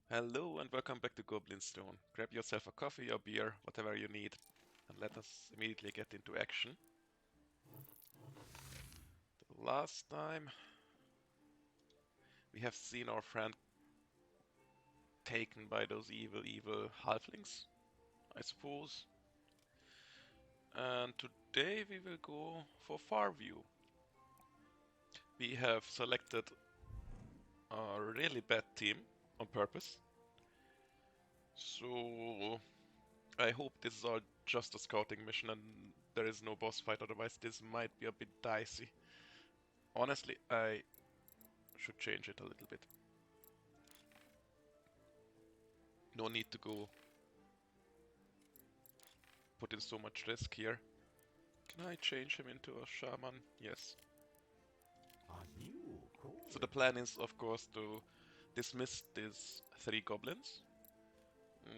Hello and welcome back to Goblin Stone. Grab yourself a coffee or beer, whatever you need, and let us immediately get into action. The last time we have seen our friend taken by those evil halflings, I suppose. And today we will go for Farview. We have selected a really bad team on purpose. So I hope this is all just a scouting mission and there is no boss fight, otherwise this might be a bit dicey. Honestly, I should change it a little bit. No need to go put in so much risk here. Can I change him into a shaman? Yes. So the plan is, of course, to dismiss these 3 goblins.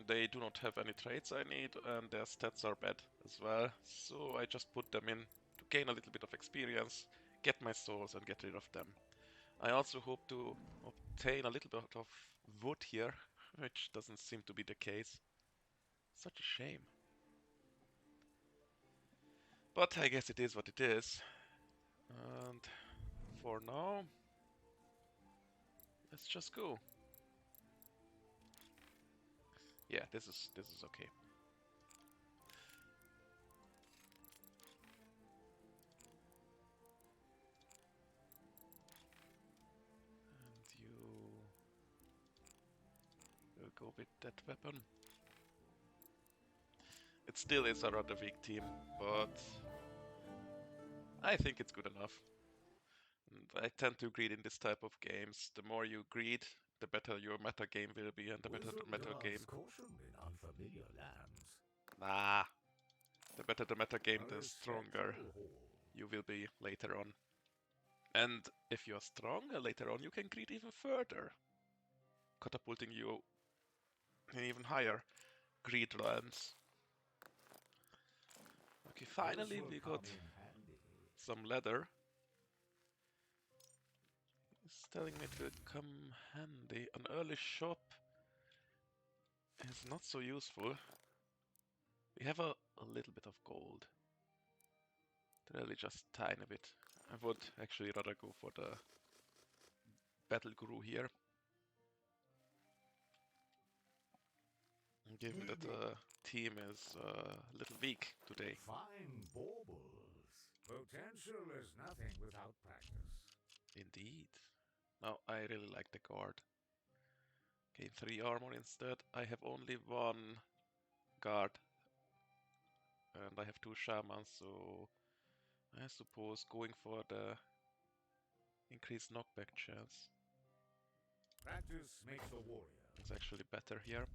They do not have any traits I need, and their stats are bad as well. So I just put them in to gain a little bit of experience, get my souls, and get rid of them. I also hope to obtain a little bit of wood here, which doesn't seem to be the case. Such a shame. But I guess it is what it is. And for now, let's just go. Yeah, this is okay. And you will go with that weapon. It still is a rather weak team, but I think it's good enough. And I tend to greed in this type of games. The more you greed, the better your meta game will be, and the better the meta game. Caution in unfamiliar lands. Nah, the better the meta game, the stronger you will be later on. And if you're stronger later on, you can greed even further, catapulting you in even higher greed realms. Okay, finally we got some leather. It's telling me it will come handy. An early shop is not so useful. We have a little bit of gold. Really just tiny bit. I would actually rather go for the battle guru here. Given that the team is a little weak today. Fine baubles. Potential is nothing without practice. Indeed. Now I really like the guard. Gain 3 armor instead. I have only 1 guard. And I have 2 shamans, so I suppose going for the increased knockback chance Practice makes a warrior. is actually better here.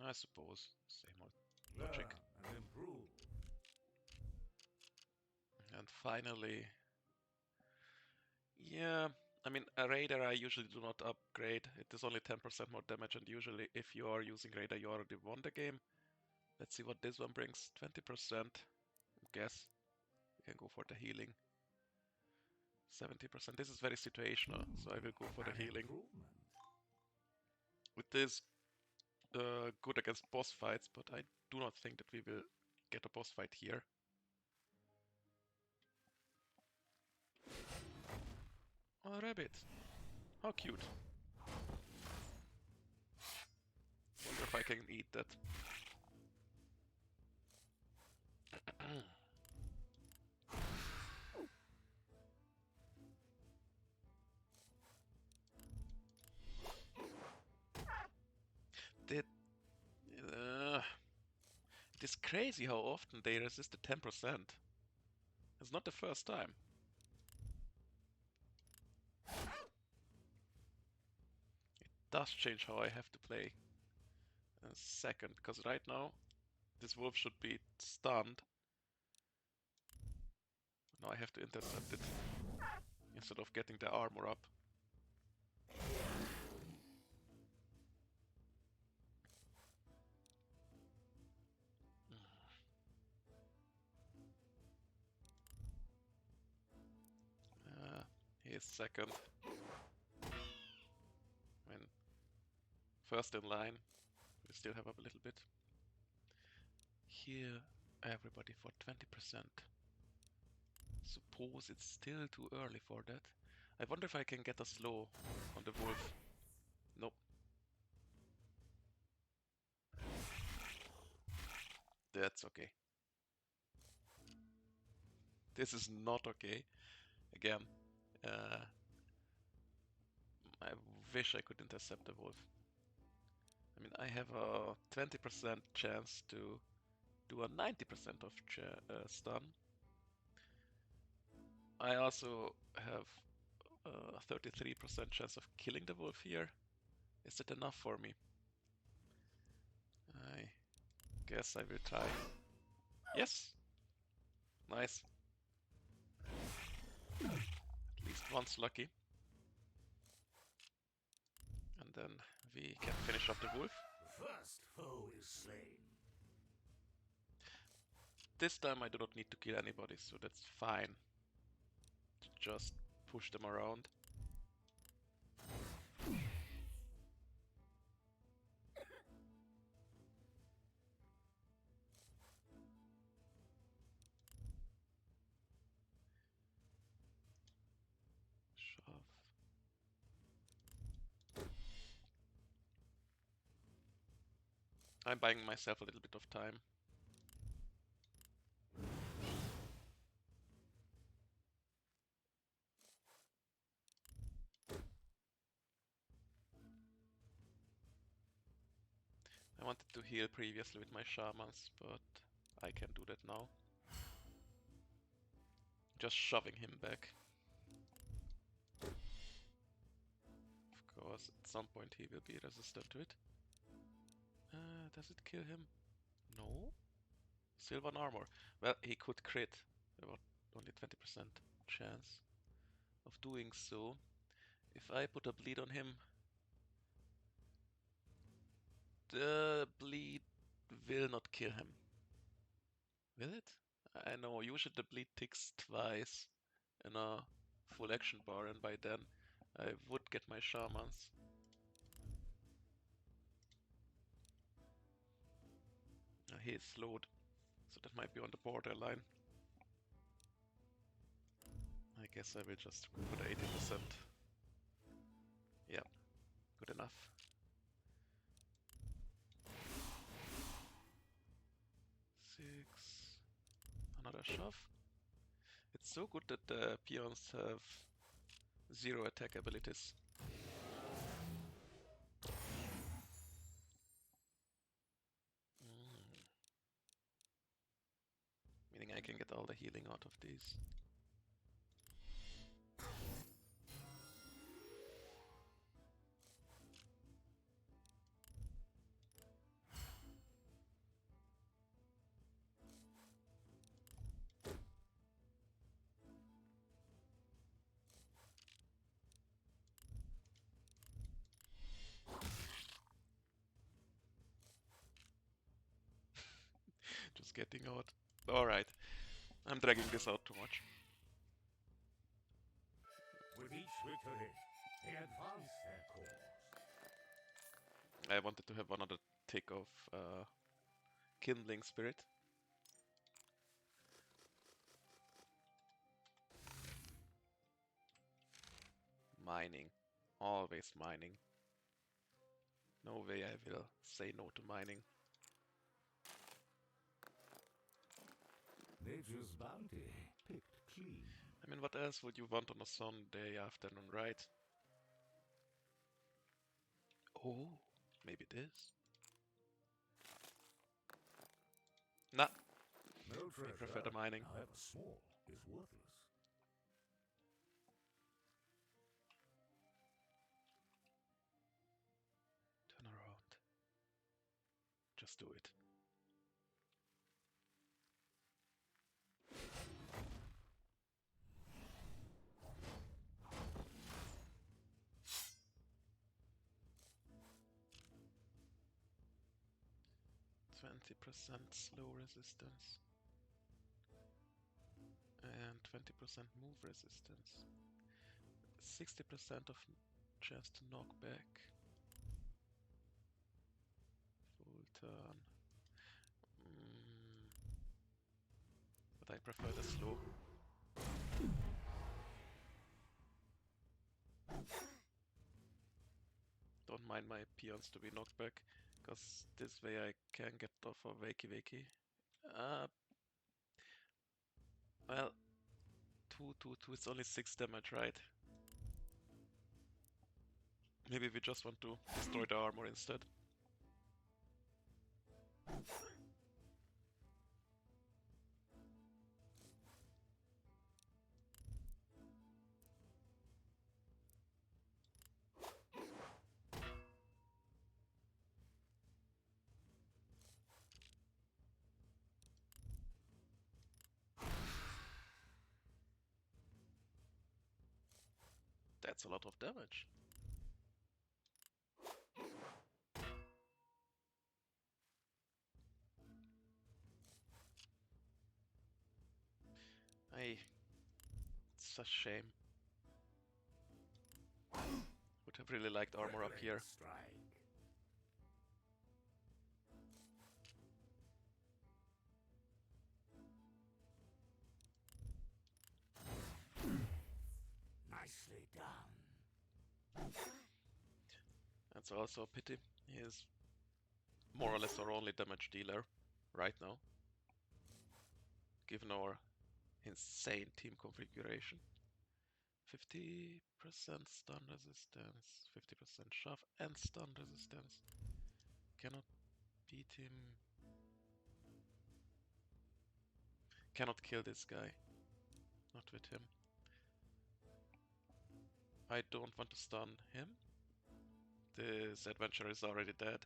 I suppose. Same old logic. Learn and improve. And finally, yeah, I mean, a Raider I usually do not upgrade. It is only 10% more damage, and usually if you are using Raider, you already won the game. Let's see what this one brings. 20%. Guess. We can go for the healing. 70%. This is very situational, so I will go for the healing. It is good against boss fights, but I do not think that we will get a boss fight here. A rabbit. How cute. Wonder if I can eat that. Did it is crazy how often they resist the 10%. It's not the first time. It does change how I have to play. A second, because right now this wolf should be stunned. Now I have to intercept it instead of getting the armor up. He's second. I mean, First in line. We still have a little bit. Here, everybody for 20%. Suppose it's still too early for that. I wonder if I can get a slow on the wolf. Nope. That's okay. This is not okay. Again, I wish I could intercept the wolf. I mean, I have a 20% chance to do a 90% of stun. I also have a 33% chance of killing the wolf here. Is it enough for me? I guess I will try. Yes! Nice. At least once lucky. And then we can finish off the wolf. The first foe is slain. This time I do not need to kill anybody, so that's fine. Just push them around. Shove. I'm buying myself a little bit of time. I wanted to heal previously with my shamans, but I can do that now. Just shoving him back. Of course, at some point he will be resistant to it. Does it kill him? No? Still 1 armor. Well, he could crit. About only 20% chance of doing so. If I put a bleed on him, the bleed will not kill him. Will it? I know, usually the bleed ticks twice in a full action bar, and by then I would get my shamans. He is slowed, so that might be on the borderline. I guess I will just go for the 80%. Yeah, good enough. Six. Another shove. It's so good that the peons have 0 attack abilities. Meaning I can get all the healing out of these. Just getting out. Alright. I'm dragging this out too much. With each victory, they advance their cause. I wanted to have another tick of kindling spirit. Mining. Always mining. No way I will say no to mining. Nature's bounty, picked clean. I mean, what else would you want on a Sunday afternoon, right? Oh, maybe this? Nah, No treasure, I prefer the mining. however small, is worthless. Turn around. Just do it. %, slow resistance. And 20% move resistance. 60% of chance to knock back. turn. But I prefer the slow. Don't mind my peons to be knocked back, because this way I can get off a Wakey Wakey. Well, 2, it's only 6 damage, right? Maybe we just want to destroy the armor instead. That's a lot of damage. It's a shame. Would have really liked armor up here. Nicely done. That's also a pity. He is more or less our only damage dealer right now, given our insane team configuration. 50% stun resistance, 50% shove and stun resistance. Cannot beat him. Cannot kill this guy. Not with him. I don't want to stun him. This adventurer is already dead.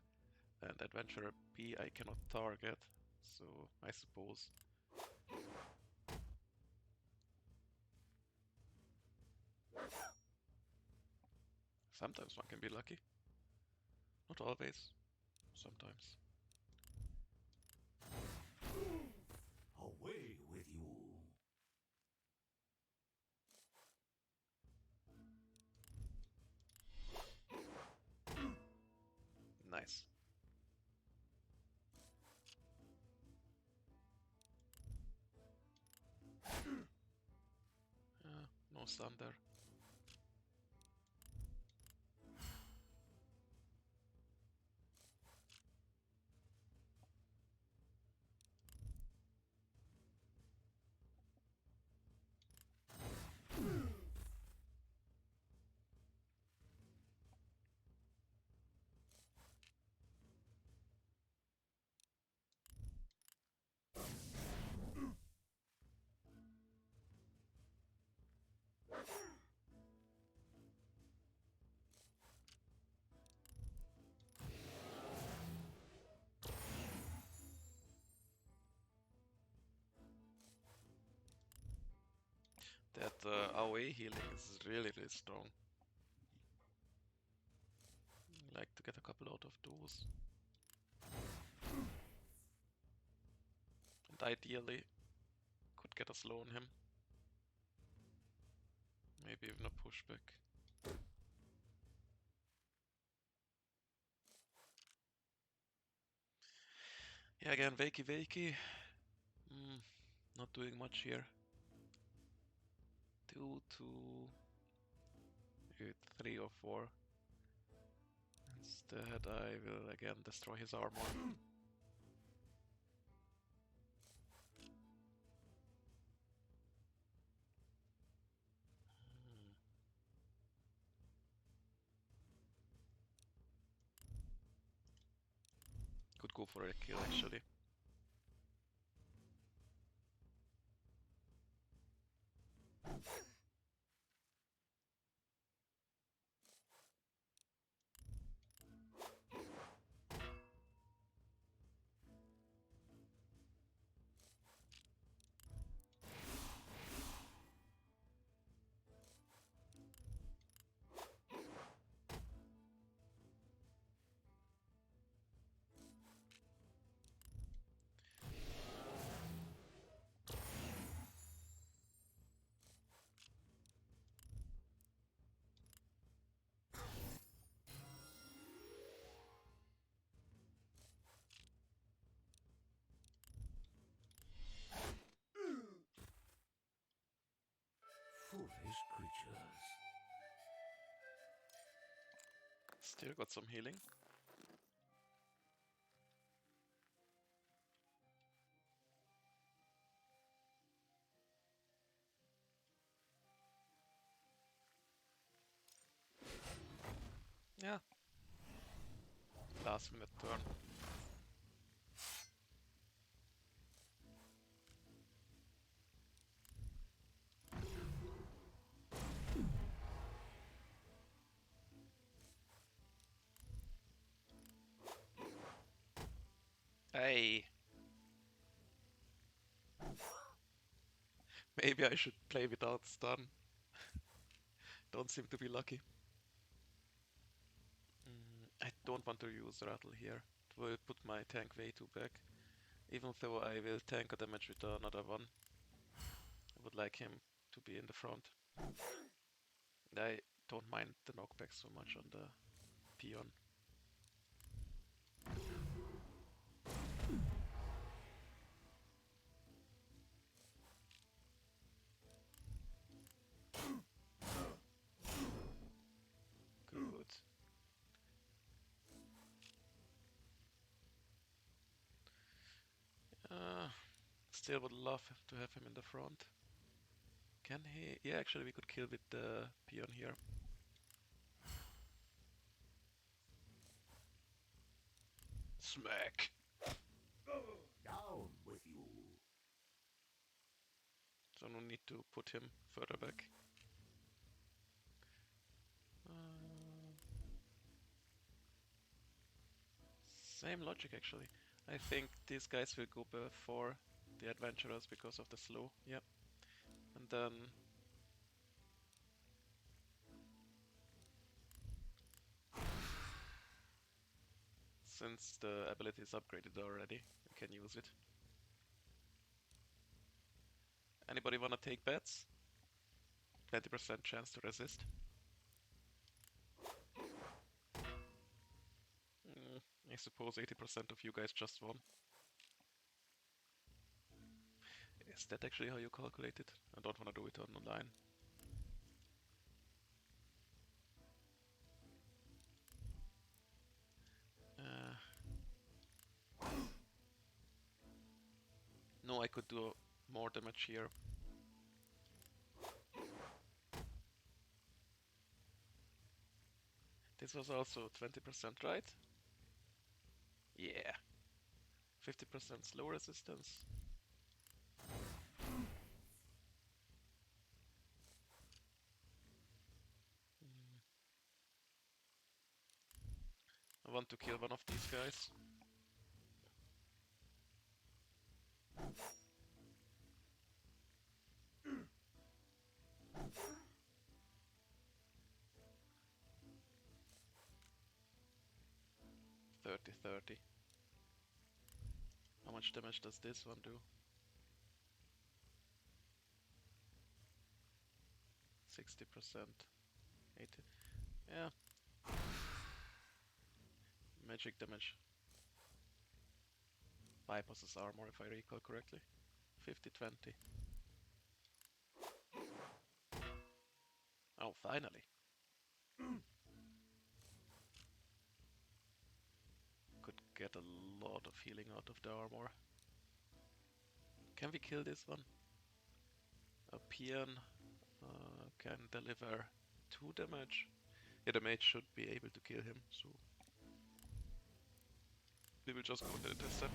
And adventurer B I cannot target. So I suppose. Sometimes one can be lucky. Not always. Sometimes. Away with you. Nice. No stun there. That AoE healing is really strong. Like to get a couple out of those. And ideally, could get a slow on him. Maybe even a pushback. Yeah, again, Wakey Wakey. Not doing much here. 2, 2, 3 or 4. Instead, I will again destroy his armor. Could go for a kill actually. Still got some healing. Yeah. Last minute turn. Hey. Maybe I should play without stun. Don't seem to be lucky. I don't want to use Rattle here. It will put my tank way too back. Even though I will tank a damage with another one. I would like him to be in the front. And I don't mind the knockback so much on the peon. Good. Still would love to have him in the front. Can he? Yeah, actually we could kill with the peon here. Smack! Down with you. So no need to put him further back. Same logic actually. I think these guys will go before the adventurers because of the slow. Yep. And then since the ability is upgraded already, we can use it. Anybody wanna take bets? 20% chance to resist. I suppose 80% of you guys just won. Is that actually how you calculate it? I don't wanna do it online. No, I could do more damage here. This was also 20%, right? Yeah. 50% slow resistance. I want to kill one of these guys. $30. How much damage does this one do? 60%. 80. Yeah. Magic damage. Bypasses armor if I recall correctly. 50-20. Oh, finally. Could get a lot of healing out of the armor. Can we kill this one? A peon can deliver 2 damage. Yeah, the mage should be able to kill him, so we will just go to intercept.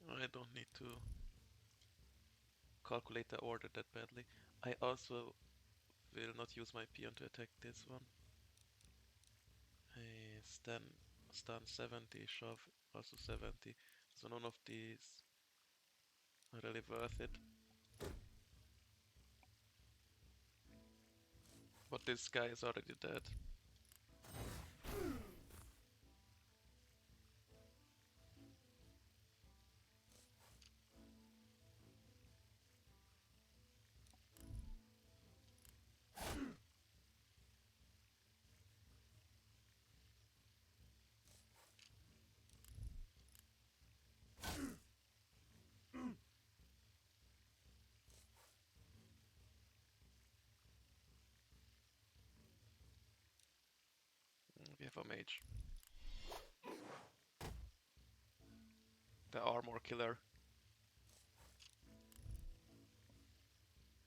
I don't need to calculate the order that badly. I also will not use my peon to attack this one. I stun 70, shove also 70, so none of these are really worth it. But this guy is already dead. We have a mage. The armor killer.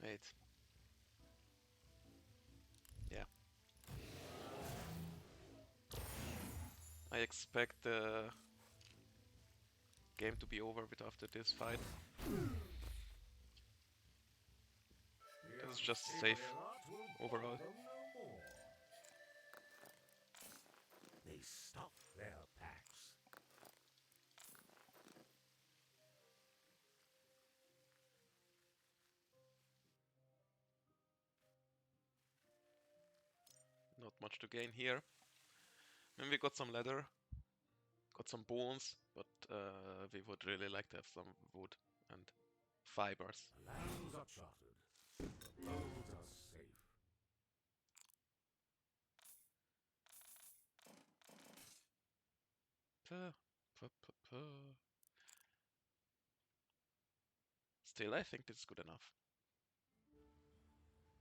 Wait. Yeah. I expect the game to be over with after this fight. Because it's just safe overall. They stuff their packs. Not much to gain here. Then we got some leather, got some bones, but we would really like to have some wood and fibers. The lands are charted. The roads are safe. Still, I think this is good enough.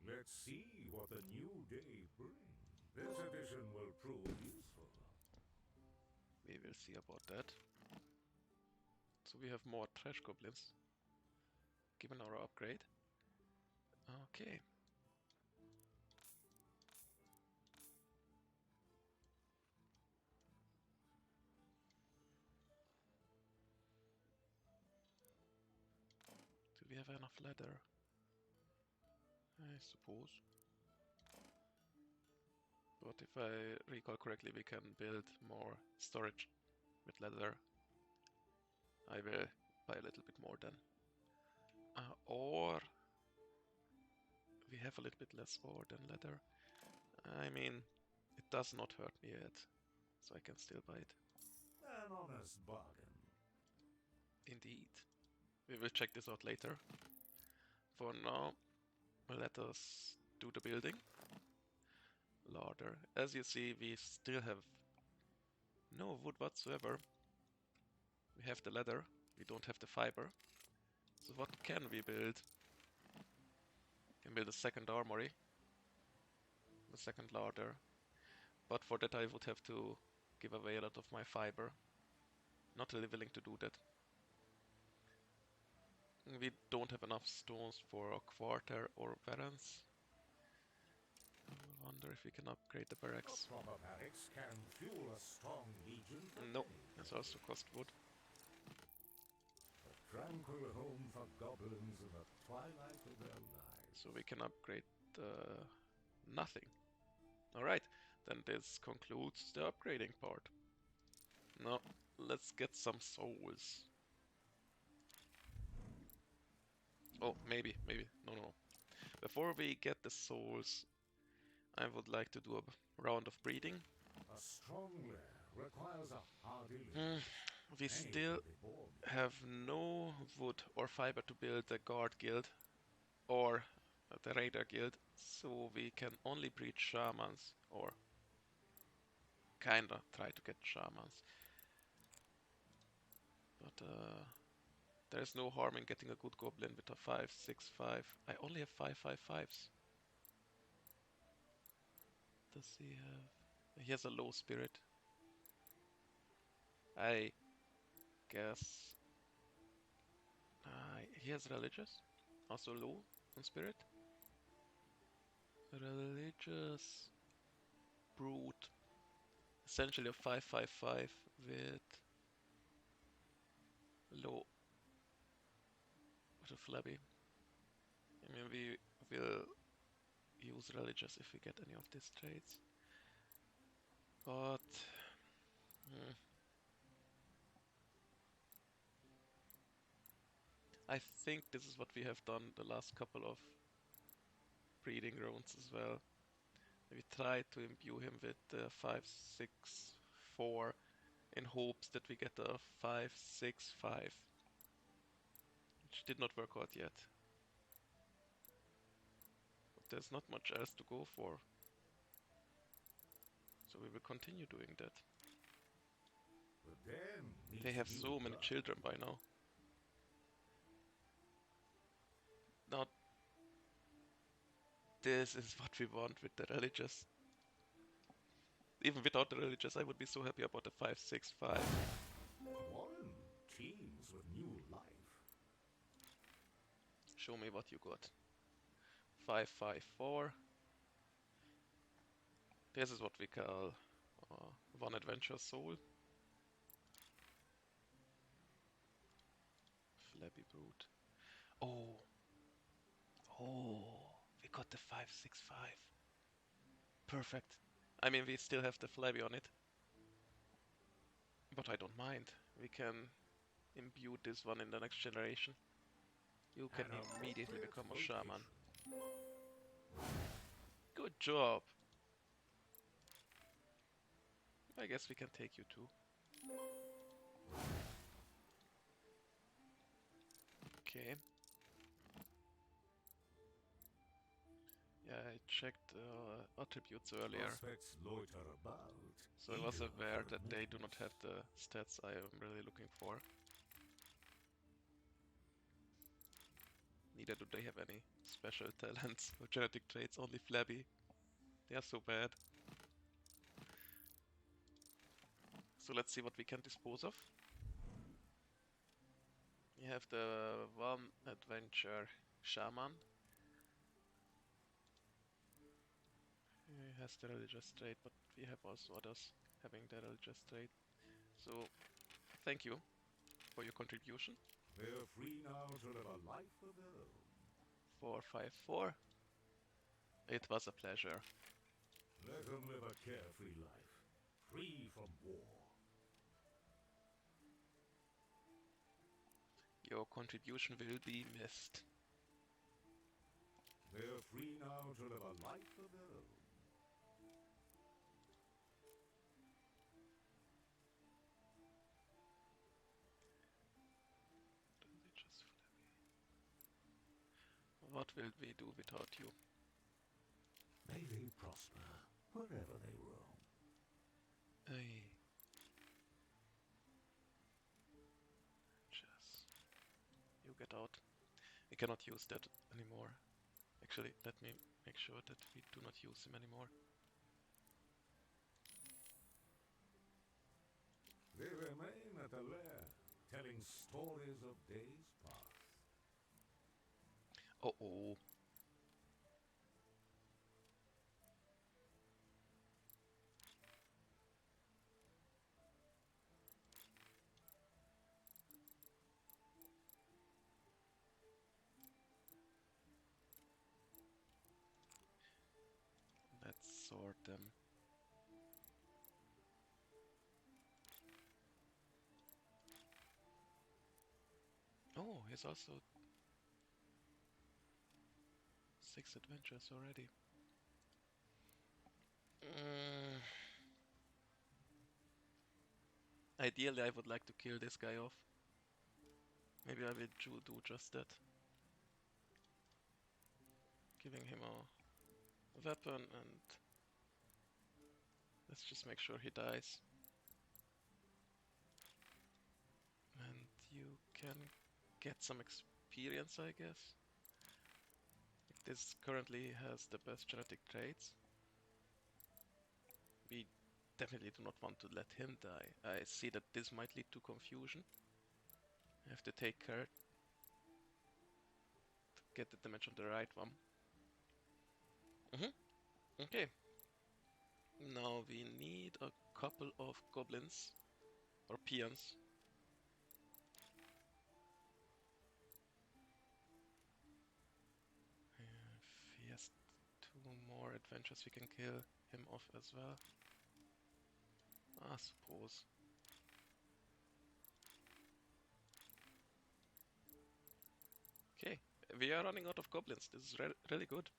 Let's see what the new day brings. This edition will prove useful. We will see about that. So we have more trash goblins, given our upgrade. Okay. Do we have enough leather? I suppose. But if I recall correctly, we can build more storage with leather. I will buy a little bit more then. Or we have a little bit less ore than leather. I mean, it does not hurt me yet, so I can still buy it. An honest bargain. Indeed. We will check this out later. For now, let us do the building. Larder. As you see, we still have no wood whatsoever. We have the leather, we don't have the fiber. So what can we build? We can build a second armory, a second larder. But for that I would have to give away a lot of my fiber. Not really willing to do that. We don't have enough stones for a quarter or barrens. I wonder if we can upgrade the barracks. Proper barracks can fuel a strong legion. No, this also cost wood. A tranquil home for goblins in the twilight of their lives. So we can upgrade nothing. Alright, then this concludes the upgrading part. Now, let's get some souls. Oh, maybe. No. Before we get the souls, I would like to do a round of breeding. A strong lair requires a hardy lineage. We still have no wood or fiber to build a guard guild or the raider guild, so we can only breed shamans or kinda try to get shamans. But there is no harm in getting a good goblin with a 5/6/5. I only have 5/5/5s. Does he have? He has a low spirit. I guess he has religious, also low on spirit. Religious brute, essentially a 5/5/5 with low, with a flabby. I mean, we will use religious if we get any of these traits, but I think this is what we have done the last couple of breeding rounds as well. We tried to imbue him with 5/6/4 in hopes that we get a 5/6/5, which did not work out yet. But there's not much else to go for, so we will continue doing that. They have so many children by now. Now, this is what we want with the religious. Even without the religious, I would be so happy about the 5-6-5. Warren teems with new life. Show me what you got. 5-5-4. This is what we call one adventure soul. Flabby brute. Oh, we got the 5-6-5. Perfect. I mean, we still have the flabby on it, but I don't mind. We can imbue this one in the next generation. You can An immediately appropriate become a vocation. shaman. Good job. I guess we can take you too. Okay. Yeah, I checked attributes earlier, Prospects loiter about. so I was eager aware for that they do not admittance. have the stats I am really looking for. Neither do they have any special talents or genetic traits, only flabby. They are so bad. So let's see what we can dispose of. We have the one adventure shaman. He has the religious trait, but we have also others having the religious trait. So thank you for your contribution. They're free now to live a life of their own. 4-5-4. It was a pleasure. Let them live a carefree life, free from war. Your contribution will be missed. They're free now to live a life of their own. What will we do without you? May they prosper wherever they roam. Hey. Just you get out. We cannot use that anymore. Actually, let me make sure that we do not use him anymore. They remain at the lair, telling stories of days past. Oh. Let's sort them. Oh, he's also 6 adventures already. Ideally, I would like to kill this guy off. Maybe I will do just that. Giving him a weapon and let's just make sure he dies. And you can get some experience, I guess. This currently has the best genetic traits. We definitely do not want to let him die. I see that this might lead to confusion. I have to take care to get the damage on the right one. Okay. Now we need a couple of goblins or peons. If he has 2 more adventures, we can kill him off as well. I suppose. Okay, we are running out of goblins. This is really good.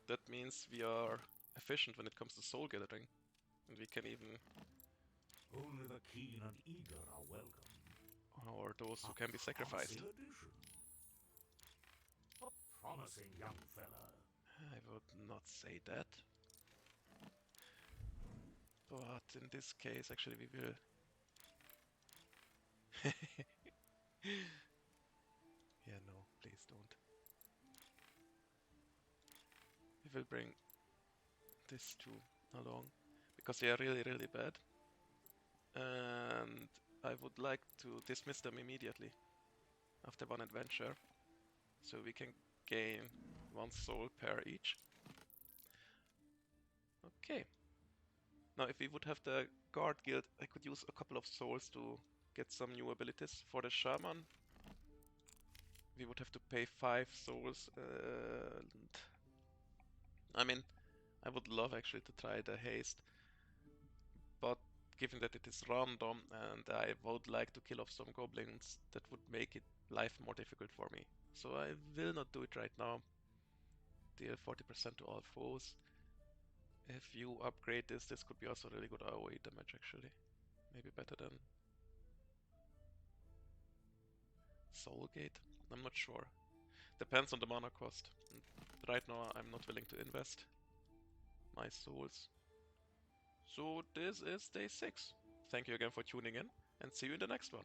That means we are efficient when it comes to soul gathering. And we can even... Only the keen and eager are welcome. or those who A can be sacrificed. promising addition. A promising young fella. I would not say that. But in this case, actually, we will... Yeah, no, please don't. We will bring this too. along, because they are really, really bad. And I would like to dismiss them immediately after one adventure, so we can gain 1 soul per each. Okay. Now if we would have the guard guild, I could use a couple of souls to get some new abilities. For the shaman, we would have to pay 5 souls, and I mean, I would love actually to try the haste, but given that it is random and I would like to kill off some goblins, that would make it life more difficult for me. So I will not do it right now. Deal 40% to all foes. If you upgrade this, this could be also really good AoE damage actually. Maybe better than Soulgate? I'm not sure. Depends on the mana cost. And right now I'm not willing to invest my souls. So this is day 6. Thank you again for tuning in, and see you in the next one.